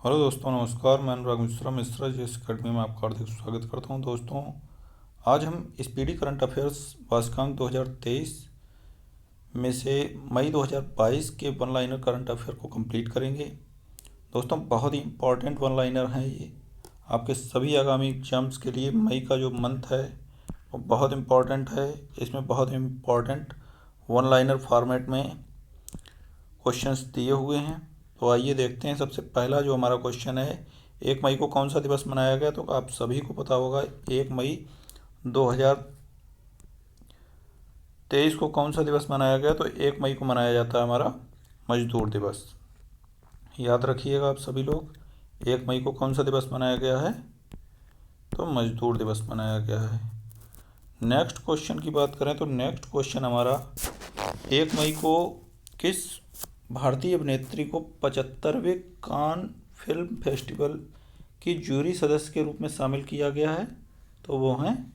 Hello दोस्तों, नमस्कार। मैं अनुराग मिश्रा मिश्रा जी अकेडमी में आपका हार्दिक स्वागत करता हूं। दोस्तों, आज हम स्पीडी करंट अफेयर्स वार्षिकांक 2023 में से मई 2022 के वन लाइनर करंट अफेयर को कंप्लीट करेंगे। दोस्तों, बहुत ही इम्पॉर्टेंट वन लाइनर हैं ये आपके सभी आगामी एग्जाम्स के लिए। मई का जो मंथ है वो बहुत इम्पॉर्टेंट है। इसमें बहुत इम्पॉर्टेंट वन लाइनर फॉर्मेट में क्वेश्चंस दिए हुए हैं। तो आइए देखते हैं। सबसे पहला जो हमारा क्वेश्चन है, 1 मई को कौन सा दिवस मनाया गया? तो आप सभी को पता होगा 1 मई 2023 को कौन सा दिवस मनाया गया? तो 1 मई को मनाया जाता है हमारा मजदूर दिवस। याद रखिएगा आप सभी लोग, 1 मई को कौन सा दिवस मनाया गया है? तो मजदूर दिवस मनाया गया है। नेक्स्ट क्वेश्चन की बात करें तो नेक्स्ट क्वेश्चन हमारा, 1 मई को किस भारतीय अभिनेत्री को 75वें कान फिल्म फेस्टिवल की जूरी सदस्य के रूप में शामिल किया गया है? तो वो हैं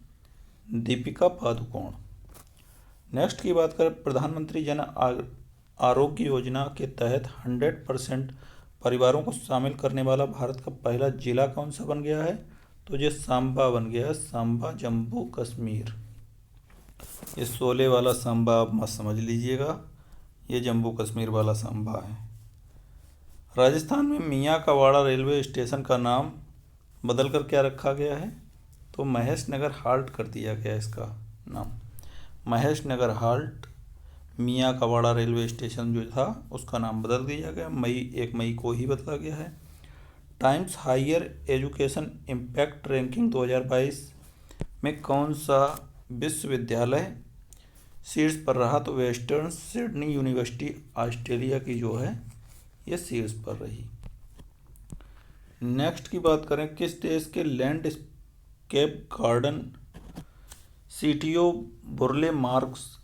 दीपिका पादुकोण। नेक्स्ट की बात करें, प्रधानमंत्री जन आरोग्य योजना के तहत 100% परिवारों को शामिल करने वाला भारत का पहला जिला कौन सा बन गया है? तो ये सांबा बन गया है, सांबा जम्मू कश्मीर। ये शोले वाला सांबा आप मत समझ लीजिएगा, ये जम्मू कश्मीर वाला सांबा है। राजस्थान में मियाँ का वाड़ा रेलवे स्टेशन का नाम बदलकर क्या रखा गया है? तो महेश नगर हाल्ट कर दिया गया है। इसका नाम महेश नगर हाल्ट, मियाँ का वाड़ा रेलवे स्टेशन जो था उसका नाम बदल दिया गया। 1 मई को ही बदला गया है। Times Higher Education Impact Ranking 2022 में कौन सा विश्वविद्यालय शीर्ष पर रहा? तो वेस्टर्न सिडनी यूनिवर्सिटी ऑस्ट्रेलिया की जो है ये शीर्ष पर रही। नेक्स्ट की बात करें, किस देश के लैंडस्केप गार्डन सिटियो बुर्ले मार्क्स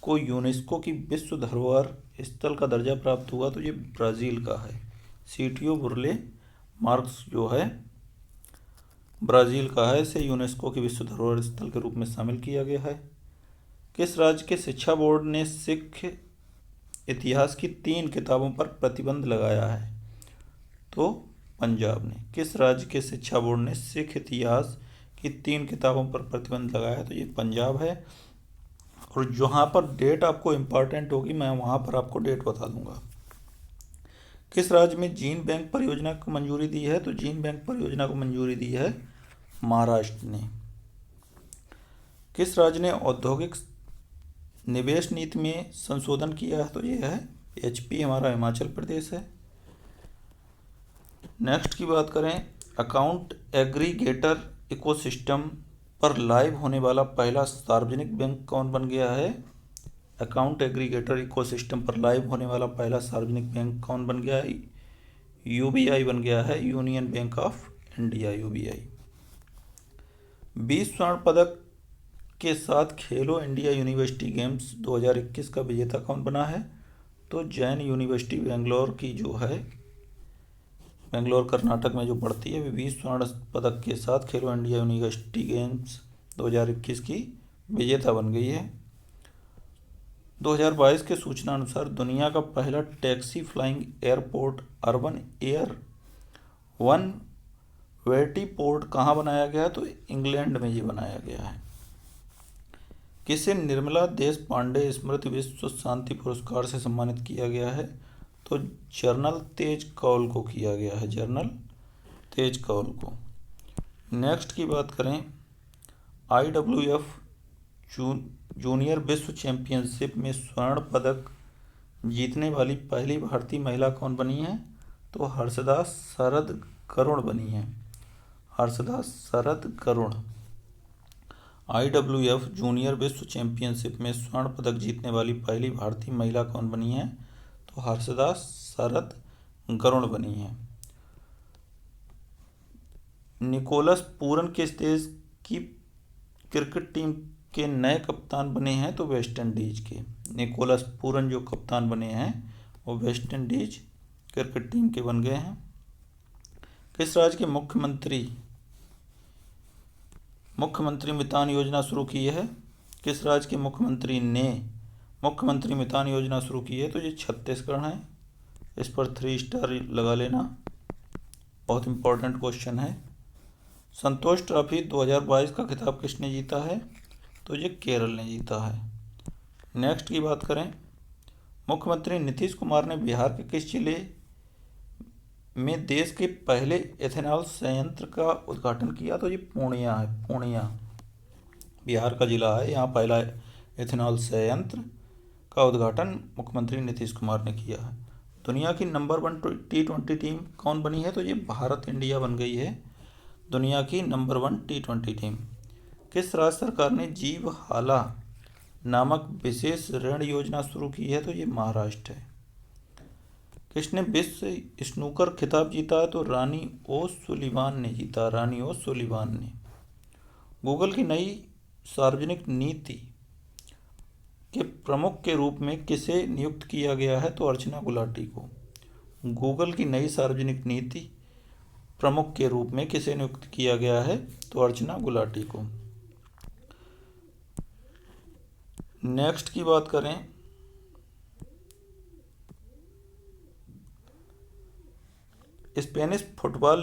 को यूनेस्को की विश्व धरोहर स्थल का दर्जा प्राप्त हुआ? तो ये ब्राज़ील का है। सिटियो बुर्ले मार्क्स जो है ब्राज़ील का है, इसे यूनेस्को की विश्व धरोहर स्थल के रूप में शामिल किया गया है। किस राज्य के शिक्षा बोर्ड ने सिख इतिहास की 3 किताबों पर प्रतिबंध लगाया है? तो पंजाब ने। किस राज्य के शिक्षा बोर्ड ने सिख इतिहास की 3 किताबों पर प्रतिबंध लगाया है? तो ये पंजाब है। और जहाँ पर डेट आपको इम्पॉर्टेंट होगी मैं वहाँ पर आपको डेट बता दूंगा। किस राज्य में जीन बैंक परियोजना को मंजूरी दी है? तो जीन बैंक परियोजना को मंजूरी दी है महाराष्ट्र ने। किस राज्य ने औद्योगिक निवेश नीति में संशोधन किया है? तो ये है HP, हमारा हिमाचल प्रदेश है। नेक्स्ट की बात करें, अकाउंट एग्रीगेटर इकोसिस्टम पर लाइव होने वाला पहला सार्वजनिक बैंक कौन बन गया है? अकाउंट एग्रीगेटर इकोसिस्टम पर लाइव होने वाला पहला सार्वजनिक बैंक कौन बन गया है? UBI बन गया है, union bank of India, UBI। 20 स्वर्ण पदक के साथ खेलो इंडिया यूनिवर्सिटी गेम्स 2021 का विजेता कौन बना है? तो जैन यूनिवर्सिटी बेंगलोर की जो है, बेंगलोर कर्नाटक में जो पड़ती है, 20 स्वर्ण पदक के साथ खेलो इंडिया यूनिवर्सिटी गेम्स 2021 की विजेता बन गई है। 2022 के सूचना अनुसार दुनिया का पहला taxi flying airport urban air one vertiport कहाँ बनाया गया? तो इंग्लैंड में ये बनाया गया है। किसे निर्मला देश पांडे स्मृति विश्व शांति पुरस्कार से सम्मानित किया गया है? तो जनरल तेज कौल को किया गया है, जनरल तेज कौल को। नेक्स्ट की बात करें, IWF जूनियर विश्व चैंपियनशिप में स्वर्ण पदक जीतने वाली पहली भारतीय महिला कौन बनी है? तो हर्षदा शरद करुण बनी है, हर्षदा शरद करुण। IWF जूनियर विश्व चैंपियनशिप में स्वर्ण पदक जीतने वाली पहली भारतीय महिला कौन बनी है? तो हर्षदा शरद करुण बनी है। निकोलस पूरन किस देश की क्रिकेट टीम के नए कप्तान बने हैं? तो वेस्ट इंडीज के। निकोलस पूरन जो कप्तान बने हैं वो वेस्ट इंडीज क्रिकेट टीम के बन गए हैं। किस राज्य के मुख्यमंत्री मितान योजना शुरू की है? किस राज्य के मुख्यमंत्री ने मुख्यमंत्री मितान योजना शुरू की है? तो ये छत्तीसगढ़ है। इस पर 3 स्टार लगा लेना। बहुत इंपॉर्टेंट क्वेश्चन है। संतोष ट्रॉफी 2022 का खिताब किसने जीता है? तो ये केरल ने जीता है। नेक्स्ट की बात करें, मुख्यमंत्री नीतीश कुमार ने बिहार के किस जिले में देश के पहले एथेनॉल संयंत्र का उद्घाटन किया? तो ये पूर्णिया है। पूर्णिया बिहार का जिला है, यहाँ पहला एथेनॉल संयंत्र का उद्घाटन मुख्यमंत्री नीतीश कुमार ने किया है। दुनिया की नंबर 1 T20 टीम कौन बनी है? तो ये भारत इंडिया बन गई है दुनिया की नंबर 1 T20 टीम। किस राज्य सरकार ने जीव हाला नामक विशेष ऋण योजना शुरू की है? तो ये महाराष्ट्र है। किसने विश्व स्नूकर खिताब जीता है? तो रानी ओ सुलिवान ने जीता। रानी ओ सुलिवान ने। गूगल की नई सार्वजनिक नीति के प्रमुख के रूप में किसे नियुक्त किया गया है? तो अर्चना गुलाटी को। गूगल की नई सार्वजनिक नीति प्रमुख के रूप में किसे नियुक्त किया गया है? तो अर्चना गुलाटी को। नेक्स्ट की बात करें, Spanish football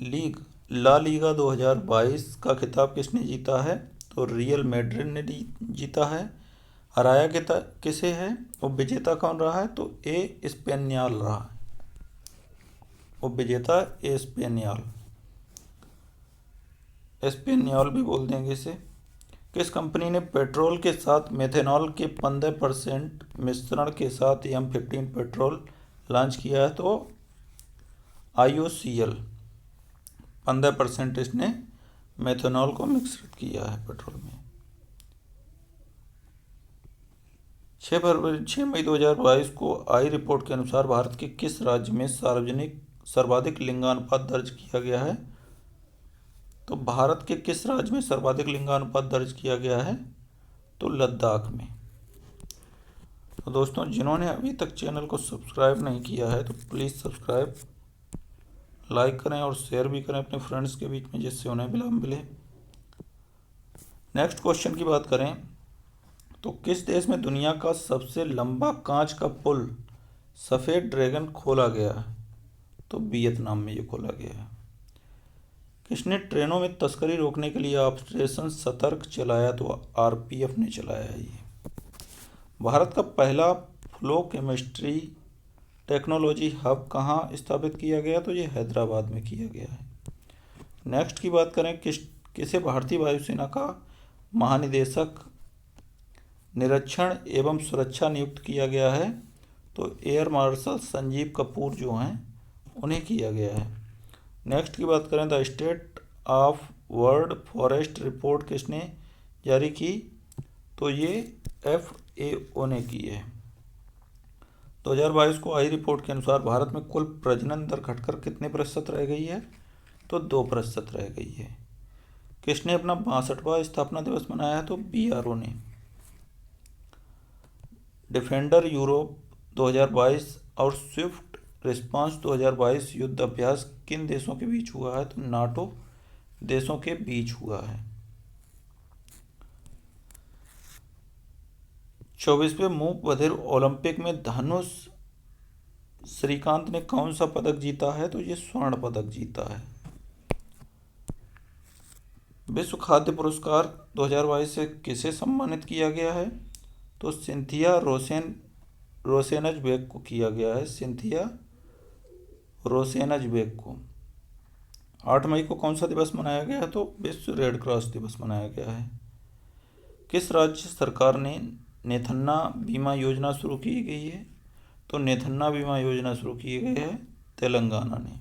league La Liga 2022 का खिताब किसने जीता है? तो रियल मैड्रिड ने जीता है। हराया किसे है? उप विजेता कौन रहा है? तो एस्पेनियल रहा है। उप विजेता एस्पेनियल भी बोल देंगे इसे। किस कंपनी ने पेट्रोल के साथ मेथेनॉल के 15% मिश्रण के साथ M15 पेट्रोल लॉन्च किया है? तो IOCL 15% इसने मेथेनॉल को मिश्रित किया है पेट्रोल में। 6 मई 2022 को आई रिपोर्ट के अनुसार भारत के किस राज्य में सर्वाधिक लिंगानुपात दर्ज किया गया है? तो भारत के किस राज्य में सर्वाधिक लिंगानुपात दर्ज किया गया है? तो लद्दाख में। तो दोस्तों, जिन्होंने अभी तक चैनल को सब्सक्राइब नहीं किया है तो प्लीज़ सब्सक्राइब, लाइक करें और शेयर भी करें अपने फ्रेंड्स के बीच में, जिससे उन्हें भी लाभ मिले। नेक्स्ट क्वेश्चन की बात करें तो किस देश में दुनिया का सबसे लंबा कांच का पुल सफ़ेद ड्रैगन खोला गया है? तो वियतनाम में ये खोला गया है। किसने ट्रेनों में तस्करी रोकने के लिए ऑपरेशन सतर्क चलाया? तो RPF ने चलाया है ये। भारत का पहला फ्लो केमिस्ट्री टेक्नोलॉजी हब कहाँ स्थापित किया गया? तो ये हैदराबाद में किया गया है। नेक्स्ट की बात करें, किसे भारतीय वायुसेना का महानिदेशक निरीक्षण एवं सुरक्षा नियुक्त किया गया है? तो एयर मार्शल संजीव कपूर जो हैं उन्हें किया गया है। नेक्स्ट की बात करें, the state of world forest report किसने जारी की? तो ये FAO ने की है। 2022 को आई रिपोर्ट के अनुसार भारत में कुल प्रजनन दर घटकर कितने प्रतिशत रह गई है? तो 2% रह गई है। किसने अपना 62वां स्थापना दिवस मनाया है? तो BRO ने। डिफेंडर यूरोप 2022 और स्विफ्ट रिस्पांस 2022 युद्ध अभ्यास किन देशों के बीच हुआ है? तो नाटो देशों के बीच हुआ है। 24वें मूक बधिर ओलंपिक में धनुष श्रीकांत ने कौन सा पदक जीता है? तो ये स्वर्ण पदक जीता है। विश्व खाद्य पुरस्कार 2022 से किसे सम्मानित किया गया है? तो सिंथिया रोसेनजबेग को किया गया है। सिंथिया रोसेनजबेग को। 8 मई को कौन सा दिवस मनाया गया है? तो विश्व रेड क्रॉस दिवस मनाया गया है। किस राज्य सरकार ने नेथन्ना बीमा योजना शुरू की गई है? तो नेथन्ना बीमा योजना शुरू की गई है तेलंगाना ने।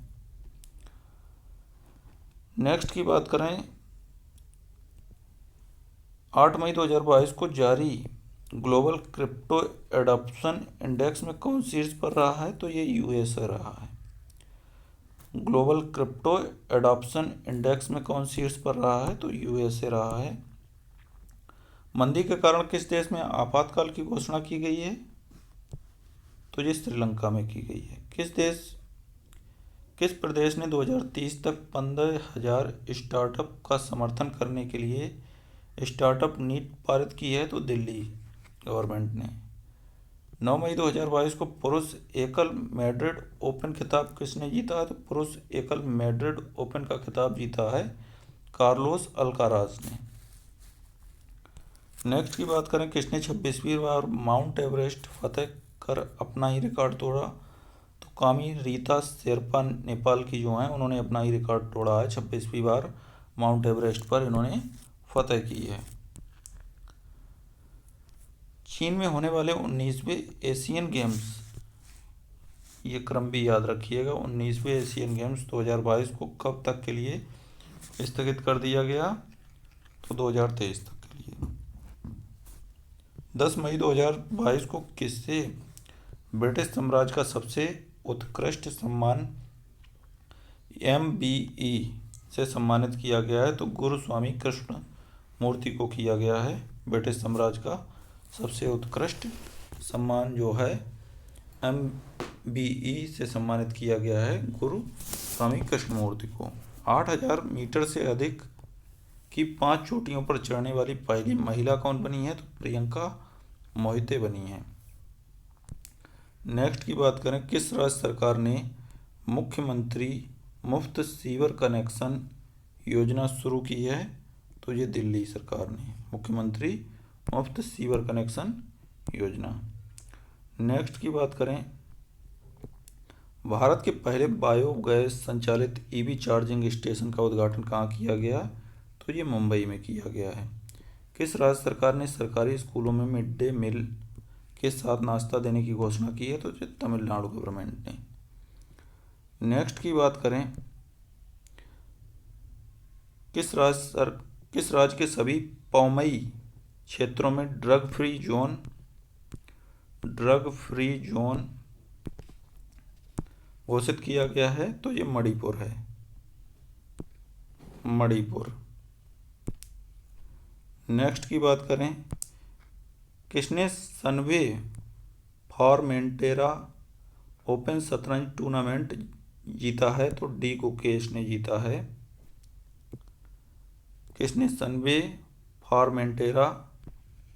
नेक्स्ट की बात करें, 8 मई 2022 को जारी ग्लोबल क्रिप्टो एडॉप्शन इंडेक्स में कौन शीर्ष पर रहा है? तो ये USA रहा है। ग्लोबल क्रिप्टो एडॉप्शन इंडेक्स में कौन शीर्ष पर रहा है? तो USA रहा है। मंदी के कारण किस देश में आपातकाल की घोषणा की गई है? तो ये श्रीलंका में की गई है। किस प्रदेश ने 2030 तक 15,000 स्टार्टअप का समर्थन करने के लिए स्टार्टअप नीति पारित की है? तो दिल्ली गवर्नमेंट ने। 9 मई 2022 को पुरुष एकल मैड्रिड ओपन खिताब किसने जीता है? तो पुरुष एकल मैड्रिड ओपन का खिताब जीता है कार्लोस अल्काराज ने। नेक्स्ट की बात करें, किसने 26वीं बार माउंट एवरेस्ट फतेह कर अपना ही रिकॉर्ड तोड़ा? तो कामी रीता शेरपा नेपाल की जो हैं, उन्होंने अपना ही रिकॉर्ड तोड़ा है। 26वीं बार माउंट एवरेस्ट पर इन्होंने फतेह की है। चीन में होने वाले 19वें एशियन गेम्स, ये क्रम भी याद रखिएगा, 19वें एशियन गेम्स 2022 को कब तक के लिए स्थगित कर दिया गया? तो 2023 तक के लिए। 10 मई 2022 को किससे ब्रिटिश साम्राज्य का सबसे उत्कृष्ट सम्मान MBE से सम्मानित किया गया है? तो गुरु स्वामी कृष्ण मूर्ति को किया गया है। ब्रिटिश साम्राज्य का सबसे उत्कृष्ट सम्मान जो है MBE से सम्मानित किया गया है गुरु स्वामी कृष्ण मूर्ति को। 8000 मीटर से अधिक की 5 चोटियों पर चढ़ने वाली पहली महिला कौन बनी है? तो प्रियंका मोहिते बनी है। नेक्स्ट की बात करें, किस राज्य सरकार ने मुख्यमंत्री मुफ्त सीवर कनेक्शन योजना शुरू की है? तो ये दिल्ली सरकार ने, मुख्यमंत्री मुफ्त सीवर कनेक्शन योजना। नेक्स्ट की बात करें, भारत के पहले बायोगैस संचालित EV चार्जिंग स्टेशन का उद्घाटन कहाँ किया गया? तो ये मुंबई में किया गया है। किस राज्य सरकार ने सरकारी स्कूलों में मिड डे मील के साथ नाश्ता देने की घोषणा की है? तो ये तमिलनाडु गवर्नमेंट ने। नेक्स्ट की बात करें, किस राज्य के सभी पौमई क्षेत्रों में ड्रग फ्री जोन घोषित किया गया है? तो ये मणिपुर है, मणिपुर। नेक्स्ट की बात करें, किसने सनवे फॉर्मेंटेरा ओपन शतरंज टूर्नामेंट जीता है? तो डी गुकेश ने जीता है। किसने सनवे फॉर्मेंटेरा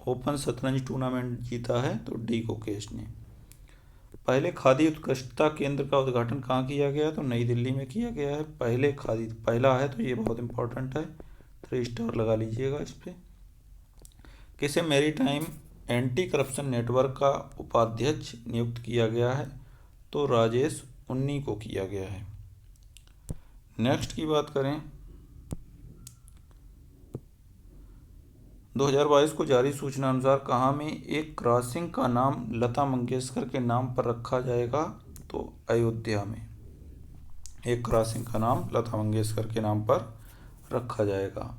ओपन शतरंज टूर्नामेंट जीता है? तो डी गुकेश ने। पहले खादी उत्कृष्टता केंद्र का उद्घाटन कहाँ किया गया? तो नई दिल्ली में किया गया है। पहला है, तो ये बहुत इंपॉर्टेंट है, 3 स्टार लगा लीजिएगा इस पर। किसे मैरीटाइम एंटी करप्शन नेटवर्क का उपाध्यक्ष नियुक्त किया गया है? तो राजेश उन्नी को किया गया है। नेक्स्ट की बात करें, 2022 को जारी सूचना अनुसार कहाँ में एक क्रॉसिंग का नाम लता मंगेशकर के नाम पर रखा जाएगा? तो अयोध्या में एक क्रॉसिंग का नाम लता मंगेशकर के नाम पर रखा जाएगा।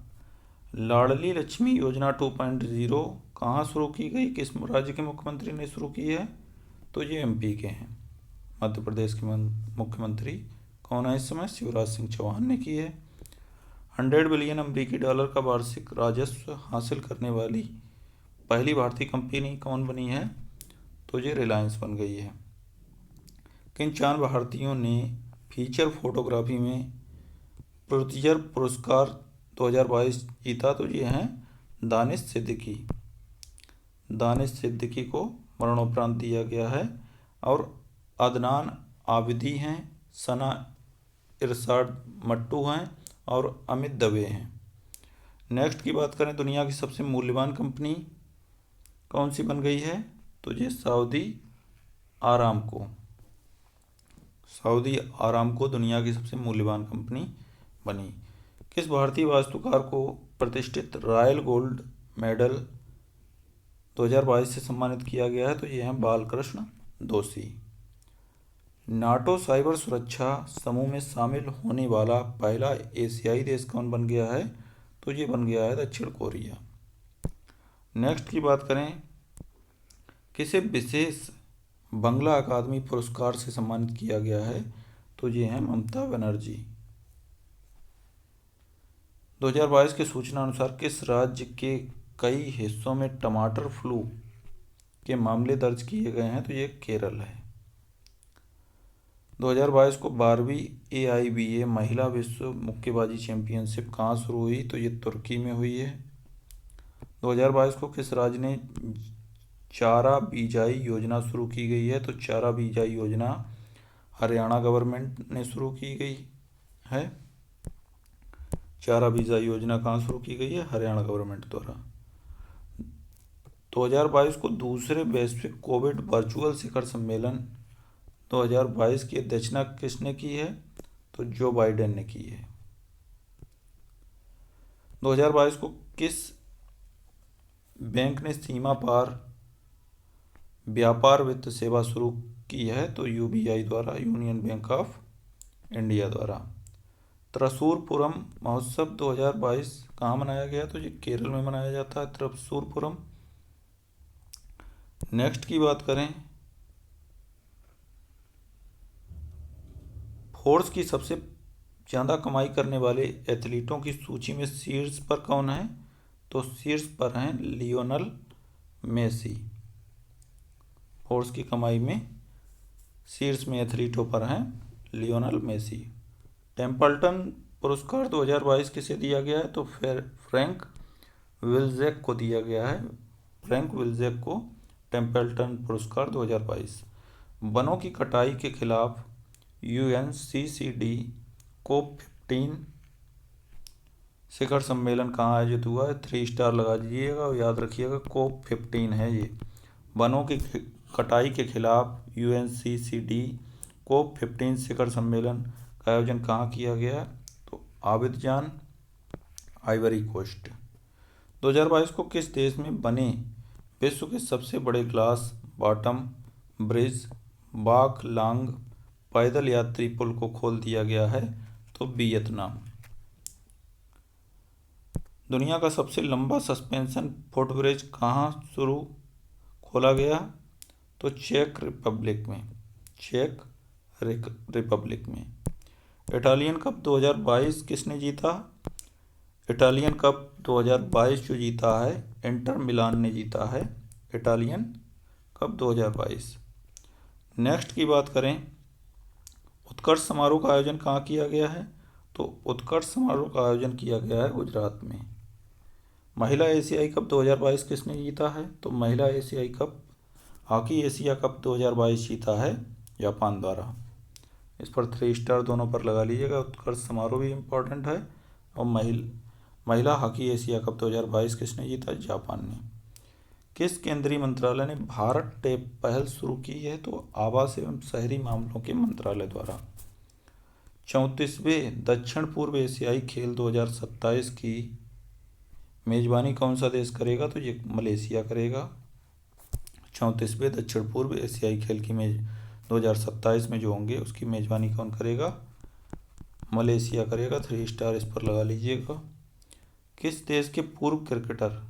लाडली लक्ष्मी योजना 2.0 कहाँ शुरू की गई? किस राज्य के मुख्यमंत्री ने शुरू की है? तो ये MP के हैं। मध्य प्रदेश के मुख्यमंत्री कौन है इस समय? शिवराज सिंह चौहान ने की है। 100 बिलियन अमेरिकी डॉलर का वार्षिक राजस्व हासिल करने वाली पहली भारतीय कंपनी कौन बनी है? तो ये रिलायंस बन गई है। किन 4 भारतीयों ने फीचर फोटोग्राफी में पुलित्जर पुरस्कार 2022 जीता? तो ये हैं दानिश सिद्दीकी को मरणोपरांत दिया गया है, और अदनान आबिदी हैं, सना इरशाद मट्टू हैं, और अमित दवे हैं। नेक्स्ट की बात करें, दुनिया की सबसे मूल्यवान कंपनी कौन सी बन गई है? तो ये सऊदी आरामको दुनिया की सबसे मूल्यवान कंपनी बनी। किस भारतीय वास्तुकार को प्रतिष्ठित रॉयल गोल्ड मेडल 2022 से सम्मानित किया गया है? तो ये हैं बालकृष्ण दोषी। नाटो साइबर सुरक्षा समूह में शामिल होने वाला पहला एशियाई देश कौन बन गया है? तो ये बन गया है दक्षिण कोरिया। नेक्स्ट की बात करें, किसे विशेष बंगला अकादमी पुरस्कार से सम्मानित किया गया है? तो ये हैं ममता बनर्जी। 2022 की सूचना अनुसार किस राज्य के कई हिस्सों में टमाटर फ्लू के मामले दर्ज किए गए हैं? तो ये केरल है। 2022 को 12वीं AIBA महिला विश्व मुक्केबाजी चैंपियनशिप कहाँ शुरू हुई? तो ये तुर्की में हुई है। 2022 को किस राज्य ने चारा बीजाई योजना शुरू की गई है? तो चारा बीजाई योजना हरियाणा गवर्नमेंट ने शुरू की गई है। चारा बीजाई योजना कहाँ शुरू की गई है? हरियाणा गवर्नमेंट द्वारा। 2022 को दूसरे वैश्विक कोविड वर्चुअल शिखर सम्मेलन 2022 की अध्यक्षता किसने की है? तो जो बाइडेन ने की है। 2022 को किस बैंक ने सीमा पार व्यापार वित्त सेवा शुरू की है? तो यूबीआई द्वारा, यूनियन बैंक ऑफ इंडिया द्वारा। त्रिशूरपुरम महोत्सव 2022 कहाँ मनाया गया? तो ये केरल में मनाया जाता है, त्रिशूरपुरम। नेक्स्ट की बात करें, फोर्ब्स की सबसे ज़्यादा कमाई करने वाले एथलीटों की सूची में शीर्ष पर कौन है? तो शीर्ष पर हैं लियोनल मेसी। फोर्ब्स की कमाई में शीर्ष में एथलीटों पर हैं लियोनल मेसी। टेम्पल्टन पुरस्कार 2022 किसे दिया गया है? तो फिर फ्रैंक विल्जेक को दिया गया है। फ्रैंक विल्जेक को टेम्पल्टन पुरस्कार 2022। वनों की कटाई के खिलाफ UNCCD COP15 शिखर सम्मेलन कहाँ आयोजित हुआ है? 3 स्टार लगा दीजिएगा और याद रखिएगा COP15 है ये। वनों की कटाई के खिलाफ UNCCD COP15 शिखर सम्मेलन का आयोजन कहाँ किया गया? तो अबिजान, आइवरी कोस्ट। 2022 को किस देश में बने विश्व के सबसे बड़े ग्लास बॉटम ब्रिज बाक लांग पैदल यात्री पुल को खोल दिया गया है? तो वियतनाम। दुनिया का सबसे लंबा सस्पेंशन फुटब्रिज कहाँ खोला गया? तो चेक रिपब्लिक में। चेक रिपब्लिक में। इटालियन कप 2022 किसने जीता? इटालियन कप 2022 जो जीता है इंटर मिलान ने जीता है इटालियन कप 2022। नेक्स्ट की बात करें, उत्कर्ष समारोह का आयोजन कहाँ किया गया है? तो उत्कर्ष समारोह का आयोजन किया गया है गुजरात में। महिला एशियाई कप 2022 किसने जीता है? तो महिला एशियाई कप हॉकी एशिया कप 2022 जीता है जापान द्वारा। इस पर 3 स्टार दोनों पर लगा लीजिएगा। उत्कर्ष समारोह भी इम्पोर्टेंट है और महिला हॉकी एशिया कप 2022 किसने जीता? जापान ने। किस केंद्रीय मंत्रालय ने भारत टैप पहल शुरू की है? तो आवास एवं शहरी मामलों के मंत्रालय द्वारा। 34वें दक्षिण पूर्व एशियाई खेल 2027 की मेजबानी कौन सा देश करेगा? तो ये मलेशिया करेगा। 34वें दक्षिण पूर्व एशियाई खेल की 2027 में जो होंगे उसकी मेजबानी कौन करेगा? मलेशिया करेगा। 3 स्टार इस पर लगा लीजिएगा। किस देश के पूर्व क्रिकेटर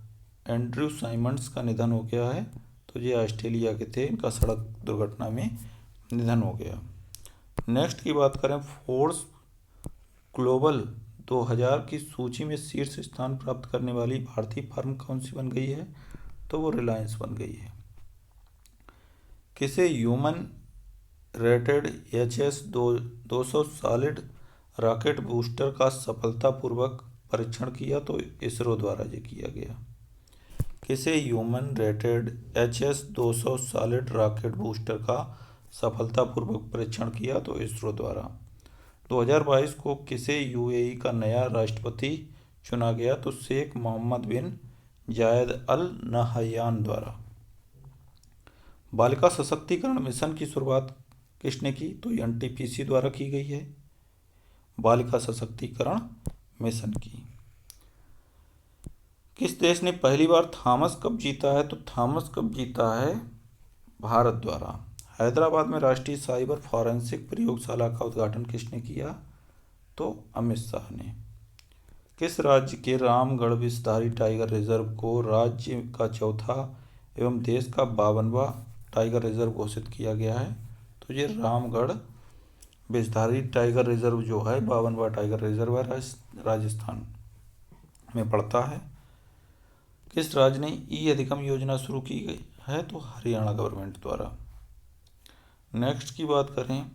एंड्रयू साइमंड्स का निधन हो गया है? तो ये ऑस्ट्रेलिया के थे, इनका सड़क दुर्घटना में निधन हो गया। नेक्स्ट की बात करें, फोर्ब्स ग्लोबल 2000 की सूची में शीर्ष स्थान प्राप्त करने वाली भारतीय फर्म कौन सी बन गई है? तो वो रिलायंस बन गई है। किसे human rated HS-200 solid rocket booster का सफलतापूर्वक परीक्षण किया? तो इसरो द्वारा ये किया गया। किसे human rated HS-200 solid rocket booster का सफलतापूर्वक परीक्षण किया? तो इसरो द्वारा। 2022 को किसे UAE का नया राष्ट्रपति चुना गया? तो शेख मोहम्मद बिन जायद अल नहयान द्वारा। बालिका सशक्तिकरण मिशन की शुरुआत किसने की? तो NTPC द्वारा की गई है बालिका सशक्तिकरण मिशन की। किस देश ने पहली बार थॉमस कप जीता है? तो थॉमस कप जीता है भारत द्वारा। हैदराबाद में राष्ट्रीय साइबर फॉरेंसिक प्रयोगशाला का उद्घाटन किसने किया? तो अमित शाह ने। किस राज्य के रामगढ़ विषधारी टाइगर रिजर्व को राज्य का चौथा एवं देश का 52वां टाइगर रिजर्व घोषित किया गया है? तो ये रामगढ़ विषधारी टाइगर रिजर्व जो है 52वां टाइगर रिजर्व है, राजस्थान में पड़ता है। किस राज्य ने अधिगम योजना शुरू की गई है? तो हरियाणा गवर्नमेंट द्वारा। नेक्स्ट की बात करें,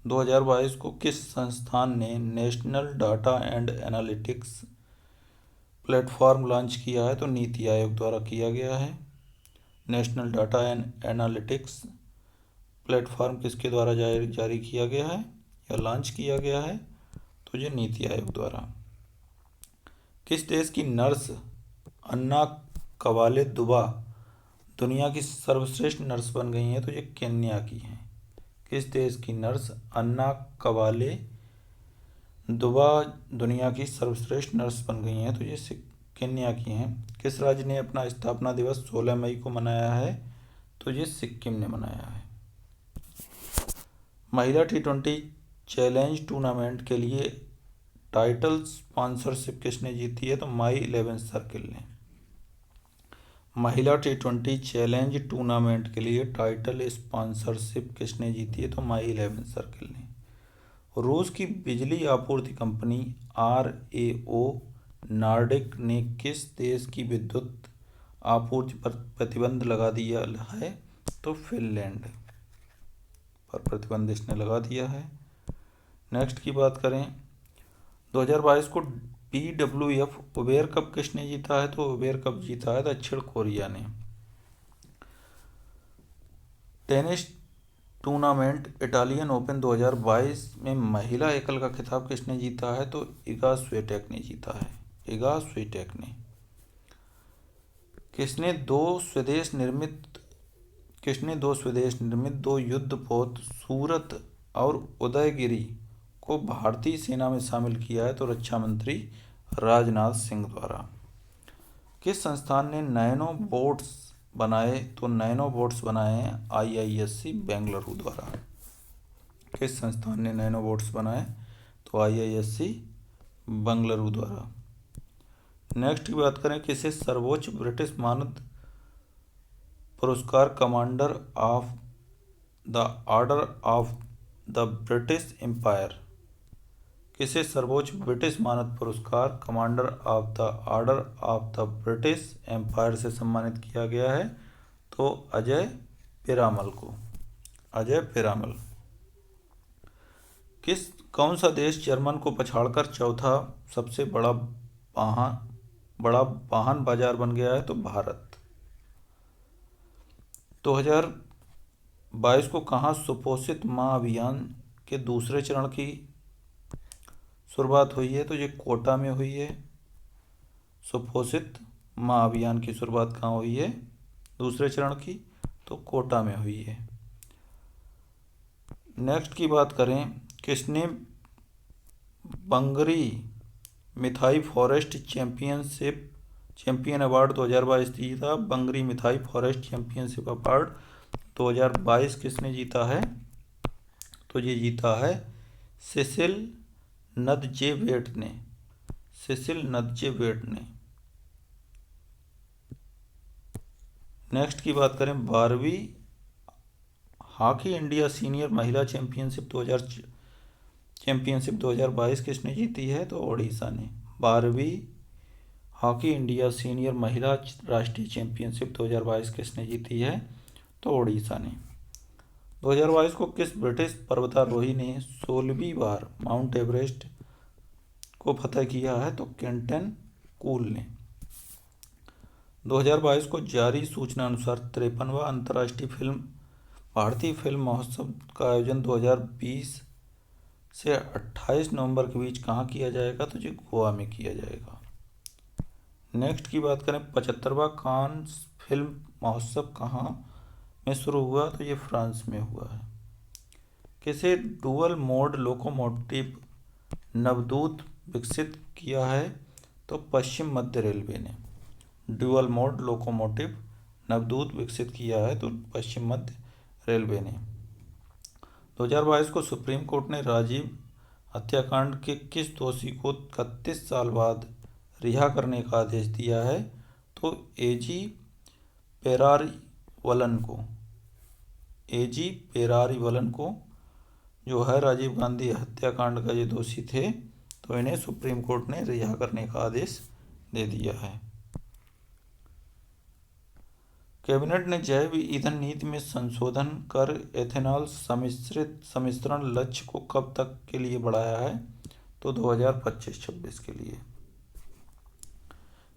2022 को किस संस्थान ने national data and analytics platform launch किया है? तो नीति आयोग द्वारा किया गया है। National data and analytics platform किसके द्वारा जारी किया गया है या लॉन्च किया गया है? तो ये नीति आयोग द्वारा। किस देश की नर्स अन्ना कवाले दुबा दुनिया की सर्वश्रेष्ठ नर्स बन गई हैं? तो ये केन्या की हैं। किस देश की नर्स अन्ना कवाले दुबा दुनिया की सर्वश्रेष्ठ नर्स बन गई हैं? तो ये केन्या की हैं। किस राज्य ने अपना स्थापना दिवस 16 मई को मनाया है? तो ये सिक्किम ने मनाया है। महिला T20 चैलेंज टूर्नामेंट के लिए टाइटल स्पॉन्सरशिप किसने जीती है? तो माई 11 सर्किल ने। महिला T20 चैलेंज टूर्नामेंट के लिए टाइटल स्पॉन्सरशिप किसने जीती है? तो माई 11 सर्किल ने। रूस की बिजली आपूर्ति कंपनी RAO नॉर्डिक ने किस देश की विद्युत आपूर्ति पर प्रतिबंध लगा दिया है? तो फिनलैंड पर प्रतिबंध इसने लगा दिया है। नेक्स्ट की बात करें, 2022 को BWF उबेर कप किसने जीता है? तो उबेर कप जीता है दक्षिण कोरिया ने। टेनिस टूर्नामेंट इटालियन ओपन 2022 में महिला एकल का खिताब किसने जीता है? तो इगा स्विएटेक ने जीता है। इगा स्विएटेक ने। किसने दो स्वदेश निर्मित दो युद्धपोत सूरत और उदयगिरी को भारतीय सेना में शामिल किया है? तो रक्षा मंत्री राजनाथ सिंह द्वारा। किस संस्थान ने नैनो बोट्स बनाए? तो नैनो बोट्स बनाए हैं IISc बेंगलुरु द्वारा। किस संस्थान ने नैनो बोट्स बनाए? तो IISc बेंगलुरु द्वारा। नेक्स्ट की बात करें, किसे सर्वोच्च ब्रिटिश मानद पुरस्कार Commander of the Order of the British Empire, किसे सर्वोच्च ब्रिटिश मानद पुरस्कार Commander of the Order of the British Empire से सम्मानित किया गया है? तो अजय पिरामल को। अजय पिरामल। कौन सा देश जर्मन को पछाड़कर चौथा सबसे बड़ा वाहन बाजार बन गया है? तो भारत। 2022 को कहाँ सुपोषित माँ अभियान के दूसरे चरण की शुरुआत हुई है? तो ये कोटा में हुई है। सुपोषित माँ अभियान की शुरुआत कहाँ हुई है दूसरे चरण की? तो कोटा में हुई है। नेक्स्ट की बात करें, किसने बंगरी मिथाई फॉरेस्ट चैंपियन अवार्ड 2022 जीता? बंगरी मिथाई फॉरेस्ट चैंपियनशिप अवार्ड 2022 किसने जीता है? तो ये जीता है सिसिल नदजेवेट ने। सिसिल नदजेवेट ने। नेक्स्ट की बात करें, 12वीं हॉकी इंडिया सीनियर महिला चैंपियनशिप 2022 किसने जीती है? तो ओडिशा ने। 12वीं हॉकी इंडिया सीनियर महिला राष्ट्रीय चैंपियनशिप 2022 किसने जीती है? तो ओडिशा ने। 2022 को किस ब्रिटिश पर्वतारोही ने 16वीं बार माउंट एवरेस्ट को फतह किया है? तो केंटन कूल ने। 2022 को जारी सूचना अनुसार 53वां अंतर्राष्ट्रीय भारतीय फिल्म महोत्सव का आयोजन 2020 से 28 नवंबर के बीच कहाँ किया जाएगा? तो जो गोवा में किया जाएगा। नेक्स्ट की बात करें, 75वां कांस फिल्म महोत्सव कहाँ में शुरू हुआ? तो ये फ्रांस में हुआ है। किसे डुअल मोड लोकोमोटिव नवदूत विकसित किया है? तो पश्चिम मध्य रेलवे ने। डुअल मोड लोकोमोटिव नवदूत विकसित किया है तो पश्चिम मध्य रेलवे ने। 2022 को सुप्रीम कोर्ट ने राजीव हत्याकांड के किस दोषी को 31 साल बाद रिहा करने का आदेश दिया है? तो AG पेरारीवलन को। AG पेरारीवलन को, जो है राजीव गांधी हत्याकांड का ये दोषी थे, तो इन्हें सुप्रीम कोर्ट ने रिहा करने का आदेश दे दिया है। कैबिनेट ने जैव ईंधन नीति में संशोधन कर एथेनॉल सम्मिश्रण लक्ष्य को कब तक के लिए बढ़ाया है? तो 2025-26 के लिए।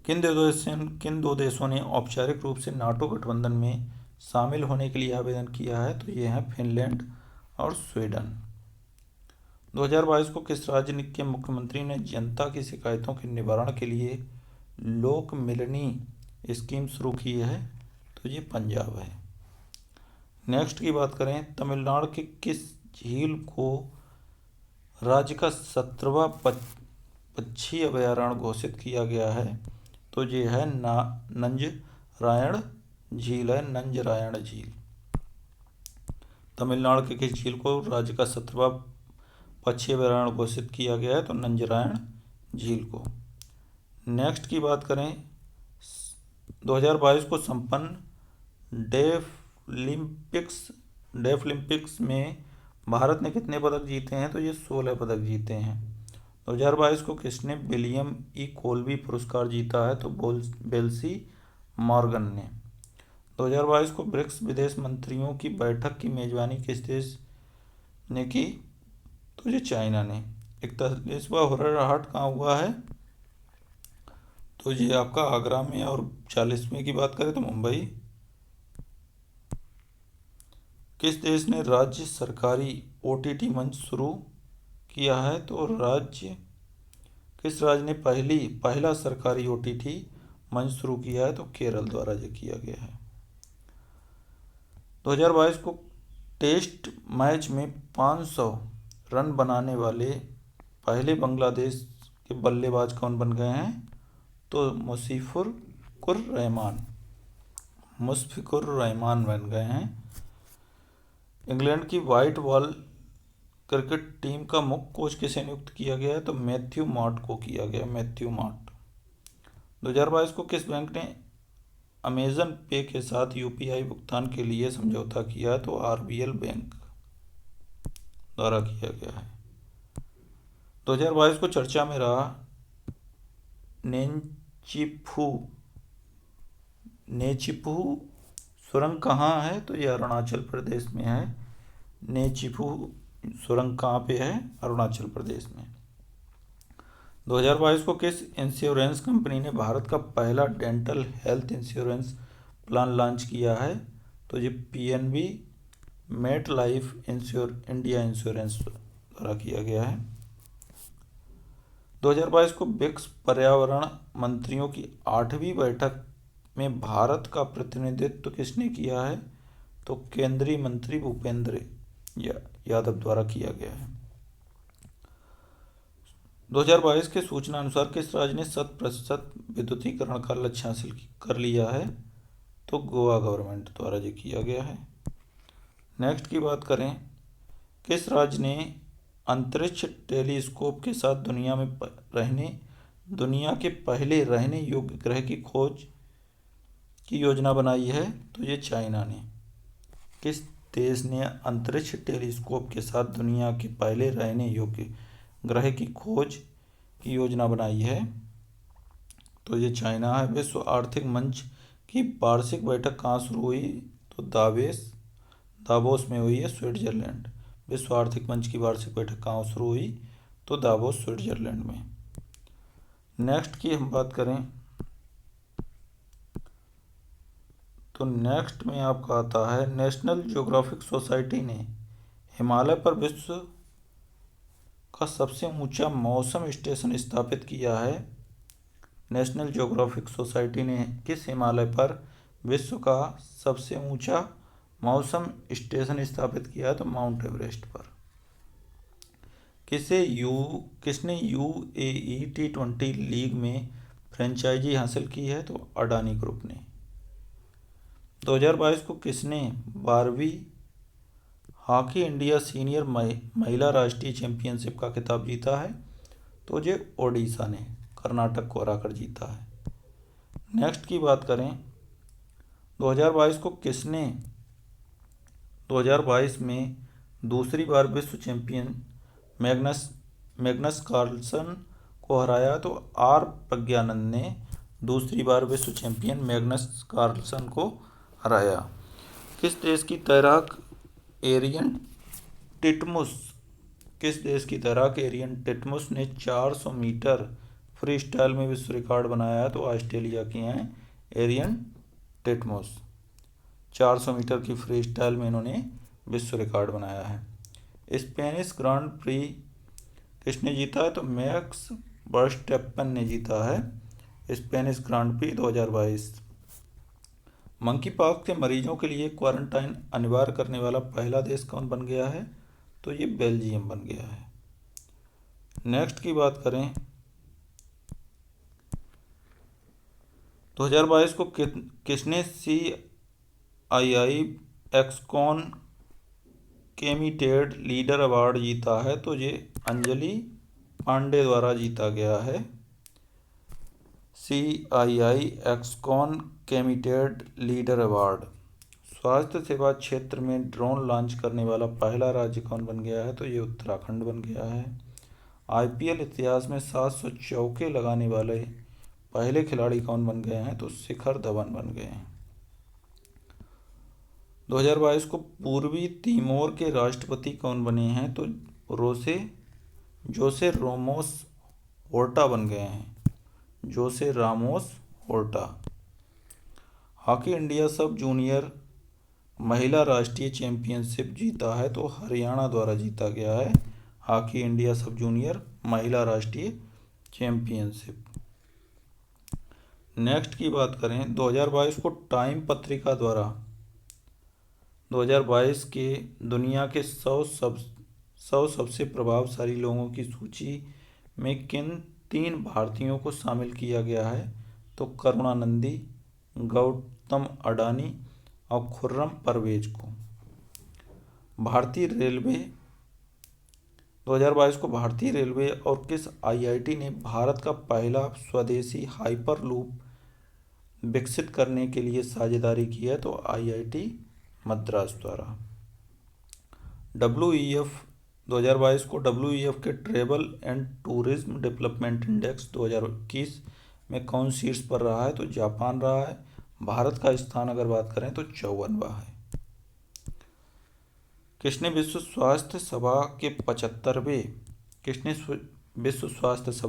किन दो देशों ने औपचारिक रूप से नाटो गठबंधन में शामिल होने के लिए आवेदन किया है? तो ये हैं फिनलैंड और स्वीडन। 2022 को किस राज्य के मुख्यमंत्री ने जनता की शिकायतों के निवारण के लिए लोक मिलनी स्कीम शुरू की है? तो ये पंजाब है। नेक्स्ट की बात करें, तमिलनाडु के किस झील को राज्य का 17वां पक्षी अभयारण्य घोषित किया गया है? तो ये है नंजरायण झील है, नंजरायण झील। तमिलनाडु के किस झील को राज्य का 17वां पक्षी अभयारण्य घोषित किया गया है? तो नंजरायण झील को। नेक्स्ट की बात करें, 2022 को संपन्न डेफलिम्पिक्स में भारत ने कितने पदक जीते हैं? तो ये 16 पदक जीते हैं। 2022 को किसने विलियम ई कोल्बी पुरस्कार जीता है? तो बेल्सी मॉर्गन ने। 2022 को ब्रिक्स विदेश मंत्रियों की बैठक की मेजबानी किस देश ने की? तो ये चाइना ने। 41वां हुनर हाट कहाँ हुआ है? तो ये आपका आगरा में। और 40वें की बात करें तो मुंबई। किस देश ने राज्य सरकारी OTT मंच शुरू किया है? तो किस राज्य ने पहला सरकारी OTT मंच शुरू किया है? तो केरल द्वारा ये किया गया है। 2022 को टेस्ट मैच में 500 रन बनाने वाले पहले बांग्लादेश के बल्लेबाज कौन बन गए हैं? तो मुशफिकुर रहमान बन गए हैं। इंग्लैंड की व्हाइट बॉल क्रिकेट टीम का मुख्य कोच किसे नियुक्त किया गया है? तो मैथ्यू मॉट को किया गया, मैथ्यू मॉट। 2022 को किस बैंक ने अमेजन पे के साथ UPI भुगतान के लिए समझौता किया है? तो RBL बैंक द्वारा किया गया है। 2022 को चर्चा में रहा नेचिफू सुरंग कहाँ है? तो ये अरुणाचल प्रदेश में है। नेचिफू सुरंग कहाँ पे है? अरुणाचल प्रदेश में। 2022 को किस इंश्योरेंस कंपनी ने भारत का पहला dental health insurance plan launch किया है? तो ये PNB MetLife India insurance द्वारा किया गया है। 2022 को ब्रिक्स पर्यावरण मंत्रियों की 8वीं बैठक में भारत का प्रतिनिधित्व किसने किया है? तो केंद्रीय मंत्री भूपेंद्र यादव द्वारा किया गया है। 2022 के सूचना अनुसार किस राज्य ने 100% विद्युतीकरण का लक्ष्य हासिल कर लिया है? तो गोवा गवर्नमेंट द्वारा ये किया गया है। नेक्स्ट की बात करें, किस राज्य ने अंतरिक्ष टेलीस्कोप के साथ दुनिया के पहले रहने योग्य ग्रह की खोज की योजना बनाई है? तो ये चाइना ने। किस देश ने अंतरिक्ष टेलीस्कोप के साथ दुनिया के पहले रहने योग्य ग्रह की खोज की योजना बनाई है? तो ये चाइना है। विश्व आर्थिक मंच की वार्षिक बैठक कहाँ शुरू हुई? तो दावोस में हुई है, स्विट्जरलैंड। विश्व आर्थिक मंच की वार्षिक बैठक कहाँ शुरू हुई? तो दावोस, स्विट्जरलैंड में। नेक्स्ट की हम बात करें तो नेक्स्ट में आपका आता है, नेशनल ज्योग्राफिक सोसाइटी ने हिमालय पर विश्व का सबसे ऊंचा मौसम स्टेशन स्थापित किया है। नेशनल ज्योग्राफिक सोसाइटी ने किस हिमालय पर विश्व का सबसे ऊंचा मौसम स्टेशन स्थापित किया है? तो माउंट एवरेस्ट पर। किसने UAE T20 लीग में फ्रेंचाइजी हासिल की है? तो अडानी ग्रुप ने। 2022 को किसने 12वीं हॉकी इंडिया सीनियर महिला राष्ट्रीय चैंपियनशिप का खिताब जीता है? तो ये ओडिशा ने कर्नाटक को हराकर जीता है। नेक्स्ट की बात करें, 2022 को किसने 2022 में दूसरी बार विश्व चैंपियन मैग्नस कार्लसन को हराया? तो प्रज्ञानंद ने दूसरी बार विश्व चैंपियन मैग्नस कार्लसन को हराया। किस देश की तैराक एरियन टिटमुस ने 400 मीटर फ्री स्टाइल में विश्व रिकॉर्ड बनाया है तो ऑस्ट्रेलिया की हैं एरियन टिटमोस। 400 मीटर की फ्री स्टाइल में इन्होंने विश्व रिकॉर्ड बनाया है। स्पेनिश ग्रांड प्री किसने जीता है तो मैक्स वर्स्टैप्पन ने जीता है Spanish grand pre 2022। Monkey pox के मरीजों के लिए क्वारंटाइन अनिवार्य करने वाला पहला देश कौन बन गया है तो ये बेल्जियम बन गया है। नेक्स्ट की बात करें 2022 को किसने CII Excon committed leader award जीता है तो ये अंजलि पांडे द्वारा जीता गया है। CII Excon committed leader award. स्वास्थ्य सेवा क्षेत्र में ड्रोन लॉन्च करने वाला पहला राज्य कौन बन गया है तो ये उत्तराखंड बन गया है। IPL इतिहास में 700 चौके लगाने वाले पहले खिलाड़ी कौन बन गए हैं तो शिखर धवन बन गए हैं। 2022 को पूर्वी तिमोर के राष्ट्रपति कौन बने हैं तो जोसे रामोस होर्टा बन गए हैं। Jose Ramos Horta. Hockey India sub junior महिला राष्ट्रीय चैंपियनशिप जीता है तो हरियाणा द्वारा जीता गया है हॉकी इंडिया सब जूनियर महिला राष्ट्रीय चैंपियनशिप। नेक्स्ट की बात करें 2022 को टाइम पत्रिका द्वारा 2022 के दुनिया के 100 सबसे प्रभावशाली लोगों की सूची में किन 3 भारतीयों को शामिल किया गया है तो करुणानंदी, गौतम अडानी और खुर्रम परवेज को। भारतीय रेलवे 2022 को भारतीय रेलवे और किस IIT ने भारत का पहला स्वदेशी हाइपर लूप विकसित करने के लिए साझेदारी की है तो IIT मद्रास द्वारा। WEF 2022 को WEF के travel and tourism development index 2021 में कौन शीर्ष पर रहा है तो जापान रहा है। भारत का स्थान अगर बात करें तो 54वां है। किसने विश्व स्वास्थ्य सभा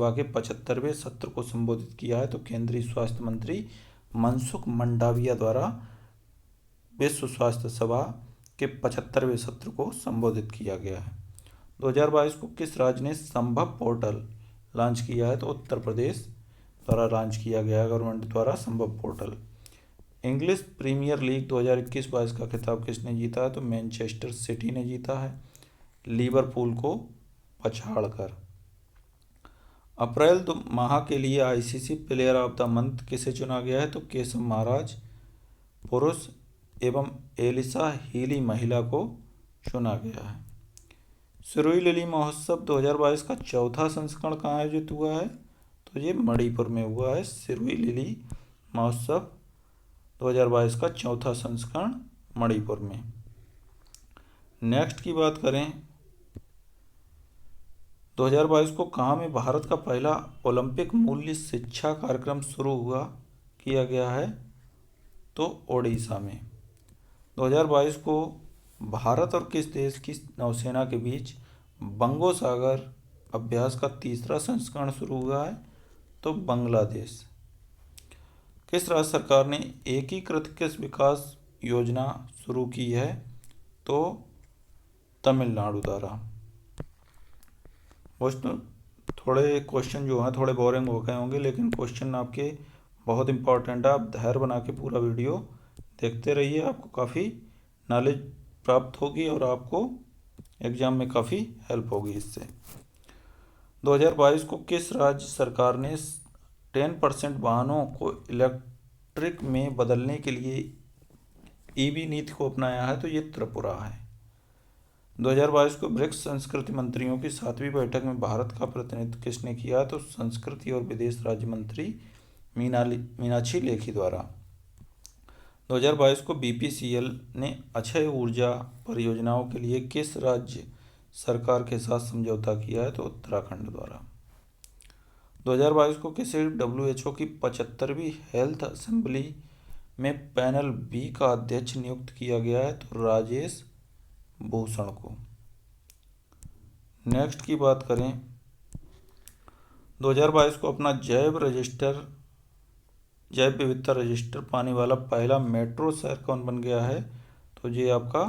के 75वें सत्र को संबोधित किया है तो केंद्रीय स्वास्थ्य मंत्री मनसुख मंडाविया द्वारा विश्व स्वास्थ्य सभा के 75वें सत्र को संबोधित किया गया है। 2022 को किस राज्य ने संभव पोर्टल लॉन्च किया है तो उत्तर प्रदेश द्वारा लॉन्च किया गया है गवर्नमेंट द्वारा संभव पोर्टल। इंग्लिश प्रीमियर लीग 2021-22 का खिताब किसने जीता है तो मैनचेस्टर सिटी ने जीता है लिवरपूल को पछाड़कर। अप्रैल माह के लिए ICC player of the month किसे चुना गया है तो केशव महाराज पुरुष एवं एलिसा हीली महिला को चुना गया है। सिरोही लिली महोत्सव 2022 का चौथा संस्करण कहाँ आयोजित हुआ है तो ये मणिपुर में हुआ है। सिरोही लिली महोत्सव 2022 का चौथा संस्करण मणिपुर में। नेक्स्ट की बात करें 2022 को कहाँ में भारत का पहला ओलंपिक मूल्य शिक्षा कार्यक्रम शुरू किया गया है तो ओडिशा में। 2022 को भारत और किस देश की नौसेना के बीच बंगोसागर अभ्यास का तीसरा संस्करण शुरू हुआ है तो बांग्लादेश। किस राज्य सरकार ने एकीकृत कृषि विकास योजना शुरू की है तो तमिलनाडु द्वारा। थोड़े क्वेश्चन जो हैं थोड़े बोरिंग हो गए होंगे लेकिन क्वेश्चन आपके बहुत इंपॉर्टेंट है। आप धैर्य बना के पूरा वीडियो देखते रहिए, आपको काफ़ी नॉलेज प्राप्त होगी और आपको एग्ज़ाम में काफ़ी हेल्प होगी इससे। 2022 को किस राज्य सरकार ने 10% वाहनों को इलेक्ट्रिक में बदलने के लिए EV नीति को अपनाया है तो ये त्रिपुरा है। 2022 को ब्रिक्स संस्कृति मंत्रियों की 7वीं बैठक में भारत का प्रतिनिधित्व किसने किया तो संस्कृति और विदेश राज्य मंत्री मीनाक्षी लेखी द्वारा। 2022 को BPCL ने अक्षय ऊर्जा परियोजनाओं के लिए किस राज्य सरकार के साथ समझौता किया है तो उत्तराखंड द्वारा। 2022 को किसे WHO की 75वीं हेल्थ असेंबली में पैनल B का अध्यक्ष नियुक्त किया गया है तो राजेश भूषण को। नेक्स्ट की बात करें 2022 को अपना जैव विविधता रजिस्टर पाने वाला पहला मेट्रो शहर कौन बन गया है? तो ये आपका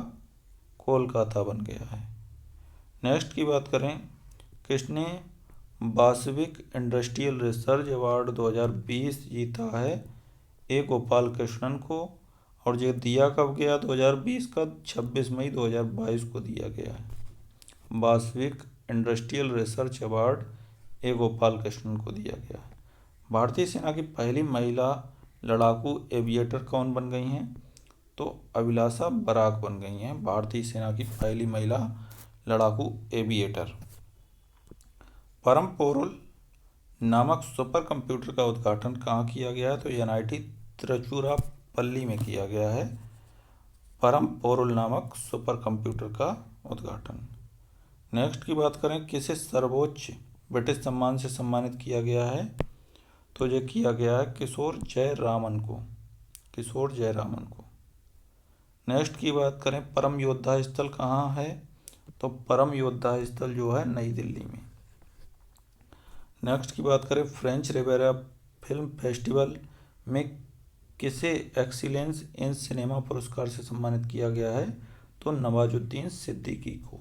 कोलकाता बन गया है। नेक्स्ट की बात करें, किसने वासविक इंडस्ट्रियल रिसर्च अवार्ड 2020 जीता है? ए गोपाल कृष्णन को। और ये दिया कब गया? 2020 का 26 मई 2022 को दिया गया है। वासविक इंडस्ट्रियल रिसर्च अवार्ड ए गोपाल कृष्णन को दिया गया है। भारतीय सेना की पहली महिला लड़ाकू एविएटर कौन बन गई हैं? तो अभिलाषा बराक बन गई हैं भारतीय सेना की पहली महिला लड़ाकू एविएटर। परम पोरल नामक सुपर कंप्यूटर का उद्घाटन कहाँ किया गया है? तो एनआईटी तिरुचिरापल्ली में किया गया है परम पोरल नामक सुपर कंप्यूटर का उद्घाटन। नेक्स्ट की बात करें, किसे सर्वोच्च ब्रिटिश सम्मान से सम्मानित किया गया है? तो ये किया गया है किशोर जयरामन को। नेक्स्ट की बात करें, परम योद्धा स्थल कहाँ है? तो परम योद्धा स्थल जो है नई दिल्ली में। नेक्स्ट की बात करें, फ्रेंच रिवेरा फिल्म फेस्टिवल में किसे एक्सीलेंस इन सिनेमा पुरस्कार से सम्मानित किया गया है? तो नवाजुद्दीन सिद्दीकी को।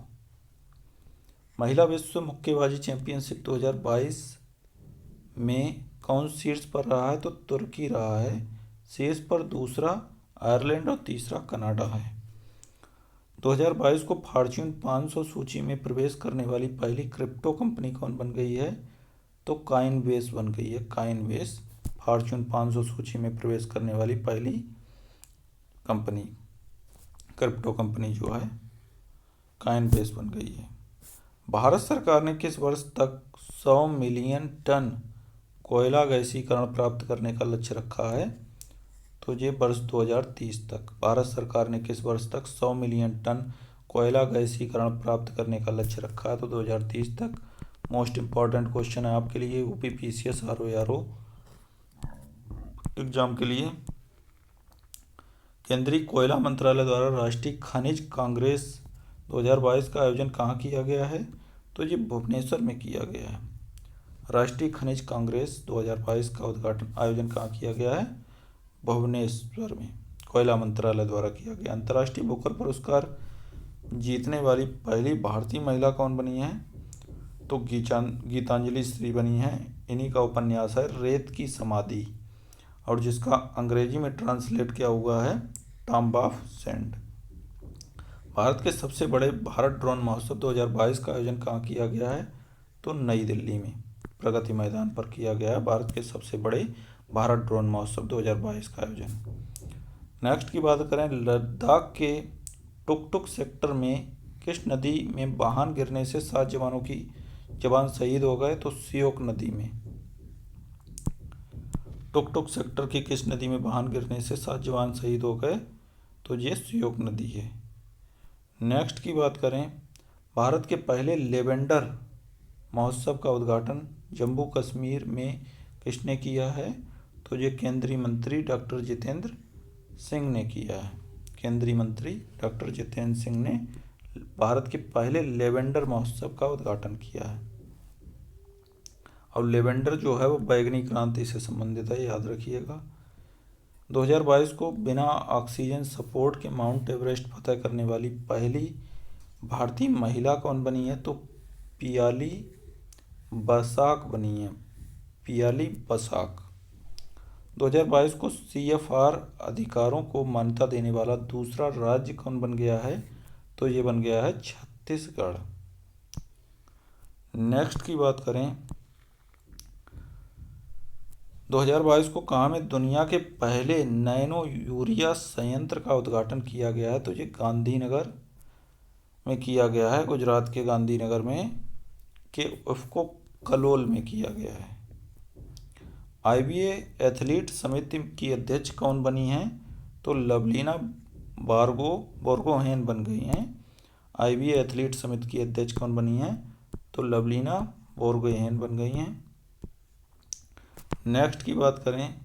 महिला विश्व मुक्केबाजी चैंपियनशिप 2022 में कौन शीर्ष पर रहा है? तो तुर्की रहा है शीर्ष पर, दूसरा आयरलैंड और तीसरा कनाडा है। 2022 को फॉर्च्यून 500 सूची में प्रवेश करने वाली पहली क्रिप्टो कंपनी कौन बन गई है? तो काइनबेस बन गई है। काइनबेस फॉर्च्यून 500 सूची में प्रवेश करने वाली पहली कंपनी, क्रिप्टो कंपनी जो है काइनबेस बन गई है। भारत सरकार ने किस वर्ष तक 100 मिलियन टन कोयला गैसीकरण प्राप्त करने का लक्ष्य रखा है? तो ये वर्ष 2030 तक। भारत सरकार ने किस वर्ष तक 100 मिलियन टन कोयला गैसीकरण प्राप्त करने का लक्ष्य रखा है? तो 2030 तक। मोस्ट इम्पॉर्टेंट क्वेश्चन है आपके लिए यूपीपीसीएस आरओ एग्जाम के लिए। केंद्रीय कोयला मंत्रालय द्वारा राष्ट्रीय खनिज कांग्रेस 2022 का आयोजन कहाँ किया गया है? तो ये भुवनेश्वर में किया गया है। राष्ट्रीय खनिज कांग्रेस 2022 का आयोजन कहाँ किया गया है? भुवनेश्वर में, कोयला मंत्रालय द्वारा किया गया। अंतर्राष्ट्रीय बुकर पुरस्कार जीतने वाली पहली भारतीय महिला कौन बनी है? तो गीतांजलि श्री बनी है। इन्हीं का उपन्यास है रेत की समाधि, और जिसका अंग्रेजी में ट्रांसलेट किया हुआ है टॉम्ब ऑफ सैंड। भारत के सबसे बड़े भारत ड्रोन महोत्सव 2022 का आयोजन कहाँ किया गया है? तो नई दिल्ली में प्रगति मैदान पर किया गया है भारत के सबसे बड़े भारत ड्रोन महोत्सव 2022 का आयोजन। नेक्स्ट की बात करें, लद्दाख के टुकटुक सेक्टर में किस नदी में वाहन गिरने से 7 जवान शहीद हो गए? तो सियोक नदी में। टुकटुक सेक्टर की किस नदी में वाहन गिरने से 7 जवान शहीद हो गए? तो ये सियोक नदी है। नेक्स्ट की बात करें, भारत के पहले लेवेंडर महोत्सव का उद्घाटन जम्मू कश्मीर में किसने किया है? तो ये केंद्रीय मंत्री डॉक्टर जितेंद्र सिंह ने किया है। केंद्रीय मंत्री डॉक्टर जितेंद्र सिंह ने भारत के पहले लेवेंडर महोत्सव का उद्घाटन किया है। और लेवेंडर जो है वो बैगनी क्रांति से संबंधित है, याद रखिएगा। 2022 को बिना ऑक्सीजन सपोर्ट के माउंट एवरेस्ट फतह करने वाली पहली भारतीय महिला कौन बनी है? तो पियाली बसाक बनी है। पियाली बसाक। 2022 को CFR अधिकारों को मान्यता देने वाला दूसरा राज्य कौन बन गया है? तो ये बन गया है छत्तीसगढ़। नेक्स्ट की बात करें, 2022 को कहाँ में दुनिया के पहले नैनो यूरिया संयंत्र का उद्घाटन किया गया है? तो ये गांधीनगर में किया गया है, गुजरात के गांधीनगर में के इफ्को कलोल में किया गया है। IBA एथलीट समिति की अध्यक्ष कौन बनी हैं? तो लवलीना बोर्गोहेन बन गई हैं। IBA एथलीट समिति की अध्यक्ष कौन बनी हैं? तो लवलीना बोर्गोहेन बन गई हैं। नेक्स्ट की बात करें,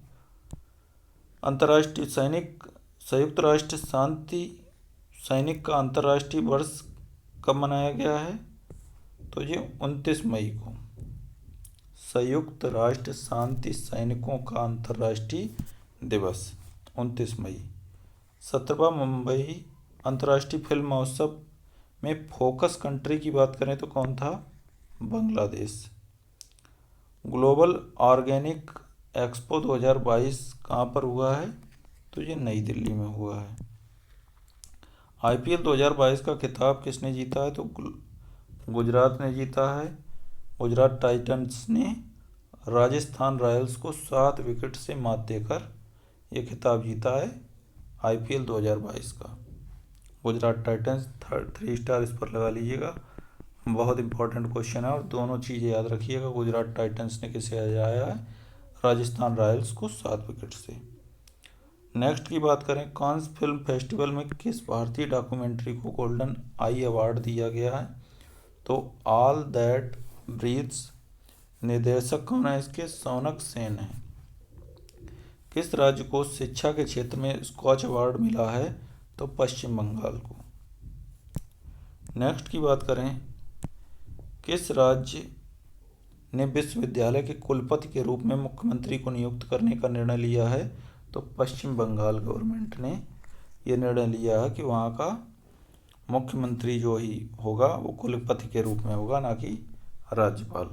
अंतर्राष्ट्रीय संयुक्त राष्ट्र शांति सैनिक का अंतर्राष्ट्रीय वर्ष कब मनाया गया है? तो ये 29 मई को। संयुक्त राष्ट्र शांति सैनिकों का अंतर्राष्ट्रीय दिवस 29 मई। 17वां मुंबई अंतर्राष्ट्रीय फिल्म महोत्सव में फोकस कंट्री की बात करें तो कौन था? बांग्लादेश। ग्लोबल ऑर्गेनिक एक्सपो 2022 कहाँ पर हुआ है? तो ये नई दिल्ली में हुआ है। आईपीएल 2022 का खिताब किसने जीता है? तो गुजरात ने जीता है। गुजरात टाइटंस ने राजस्थान रॉयल्स को 7 विकेट से मात देकर ये खिताब जीता है आईपीएल 2022 का। गुजरात टाइटंस 3 स्टार इस पर लगा लीजिएगा, बहुत इंपॉर्टेंट क्वेश्चन है। और दोनों चीज़ें याद रखिएगा, गुजरात टाइटंस ने किसे हराया है? राजस्थान रॉयल्स को 7 विकेट से। नेक्स्ट की बात करें, कांस फिल्म फेस्टिवल में किस भारतीय डॉक्यूमेंट्री को गोल्डन आई अवार्ड दिया गया है? तो ऑल दैट ब्रीथ्स। निर्देशक कौन है इसके? शौनक सेन है। किस राज्य को शिक्षा के क्षेत्र में स्कॉच अवार्ड मिला है? तो पश्चिम बंगाल को। नेक्स्ट की बात करें, किस राज्य ने विश्वविद्यालय के कुलपति के रूप में मुख्यमंत्री को नियुक्त करने का निर्णय लिया है? तो पश्चिम बंगाल गवर्नमेंट ने ये निर्णय लिया है कि वहाँ का मुख्यमंत्री जो ही होगा वो कुलपति के रूप में होगा, ना कि राज्यपाल।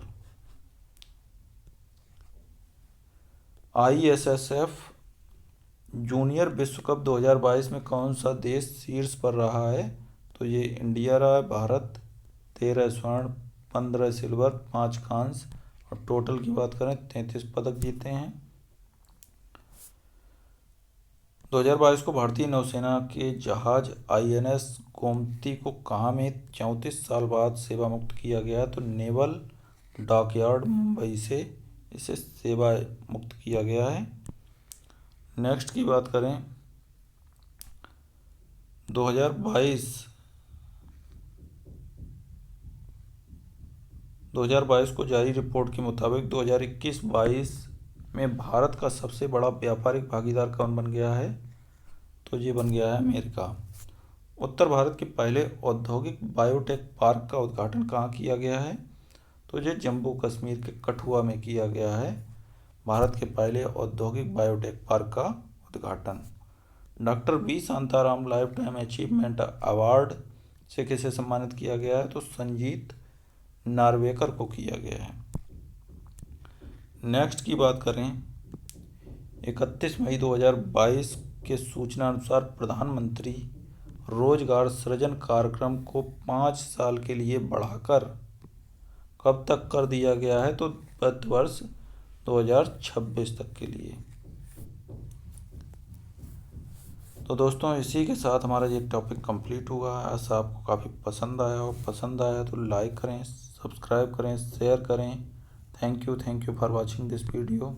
ISSF जूनियर विश्व कप 2022 में कौन सा देश शीर्ष पर रहा है? तो ये इंडिया रहा है। भारत 13 स्वर्ण, 15 सिल्वर, 5 कांस्य और टोटल की बात करें 33 पदक जीते हैं। 2022 को भारतीय नौसेना के जहाज INS गोमती को कहाँ में 34 साल बाद सेवा मुक्त किया गया? तो नेवल डॉकयार्ड मुंबई से इसे सेवा मुक्त किया गया है। नेक्स्ट की बात करें, 2022 को जारी रिपोर्ट के मुताबिक 2021-22 में भारत का सबसे बड़ा व्यापारिक भागीदार कौन बन गया है? तो ये बन गया है अमेरिका। उत्तर भारत के पहले औद्योगिक बायोटेक पार्क का उद्घाटन कहाँ किया गया है? तो ये जम्मू कश्मीर के कठुआ में किया गया है भारत के पहले औद्योगिक बायोटेक पार्क का उद्घाटन। Doctor B Shantaram lifetime achievement award से किसे सम्मानित किया गया है? तो संजीत नार्वेकर को किया गया है। नेक्स्ट की बात करें, 31 मई 2022 के सूचना अनुसार प्रधानमंत्री रोजगार सृजन कार्यक्रम को 5 साल के लिए बढ़ाकर कब तक कर दिया गया है? तो वित्त वर्ष 2026 तक के लिए। तो दोस्तों इसी के साथ हमारा ये टॉपिक कंप्लीट हुआ है। ऐसा आपको काफ़ी पसंद आया हो, पसंद आया तो लाइक करें, सब्सक्राइब करें, शेयर करें। Thank you for watching this video.